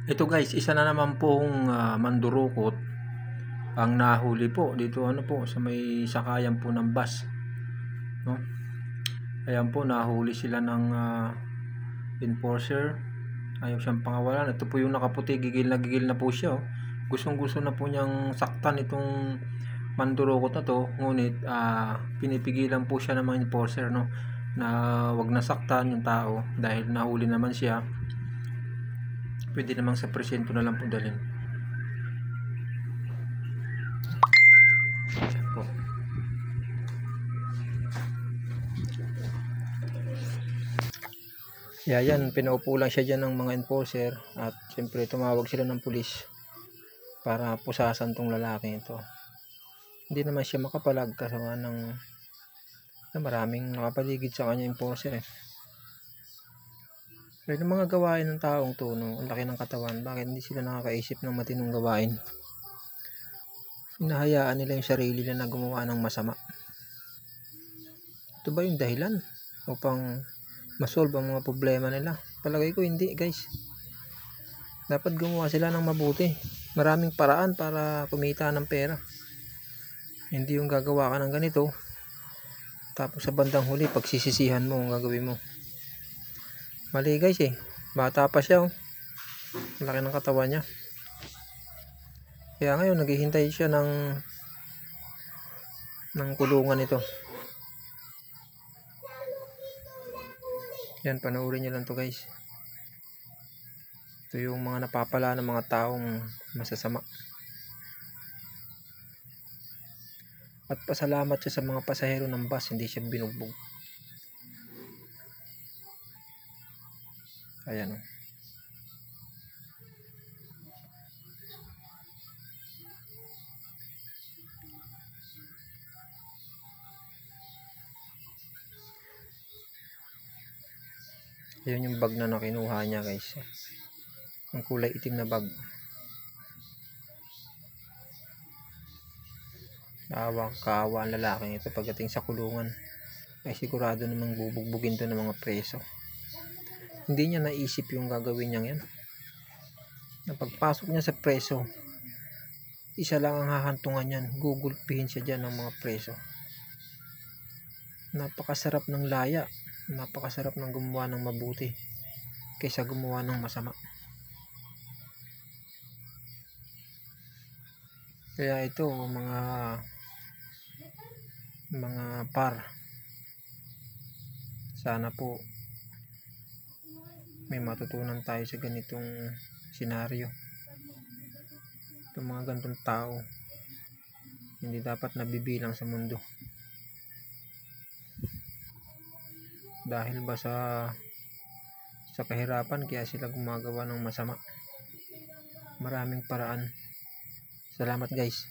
Ito guys, isa na naman pong mandurukot ang nahuli po dito po sa may sakayan po ng bus, no? Ayan po, nahuli sila ng enforcer. Ayaw siyang pangawalan. Ito po yung nakaputi, gigil na po siya, oh. Gustong-gusto na po niyang saktan itong mandurukot na to, ngunit pinipigilan po siya ng mga enforcer, no, na wag na saktan yung tao dahil nahuli naman siya. Pwede namang sa presinto na lang po dalhin. Po. Yan, pinaupo lang siya dyan ng mga enforcer at siyempre tumawag sila ng pulis para pusasan tong lalaki ito. Hindi naman siya makapalag kasama ng maraming nakapaligid sa kanya enforcer, eh. Pero yung mga gawain ng taong to, no, ang laki ng katawan, bakit hindi sila nakakaisip ng matinong gawain? Hinahayaan nila yung sarili nila na gumawa ng masama. Ito ba yung dahilan upang masolve ang mga problema nila? Palagay ko hindi, guys. Dapat gumawa sila ng mabuti. Maraming paraan para kumita ng pera. Hindi yung gagawa ka ng ganito, tapos sa bandang huli pagsisisihan mo ang gagawin mo. Mali guys, eh. Bata pa siya, oh. Laki ng katawan niya. Kaya ngayon naghihintay siya ng kulungan ito. Yan, panoorin niyo lang to guys. Ito yung mga napapala ng mga taong masasama. At pasalamat siya sa mga pasahero ng bus, hindi siya binugbog. Ayan, oh. Ayan yung bag na nakinuha niya guys. Ang kulay itim na bag. Kaawa ang lalaking ito pagdating sa kulungan. Ay sigurado namang bubugbugin to ng mga preso. Hindi niya naisip yung gagawin niya yan. Na pagpasok niya sa preso, isa lang ang hahantungan niyan, gugulpihin siya dyan ng mga preso. Napakasarap ng laya, napakasarap ng gumawa ng mabuti kaysa gumawa ng masama. Kaya ito mga par, sana po may matutunan tayo sa ganitong senaryo. Itong mga ganitong tao hindi dapat nabibilang sa mundo. Dahil ba sa kahirapan kaya sila gumagawa ng masama? Maraming paraan. Salamat guys.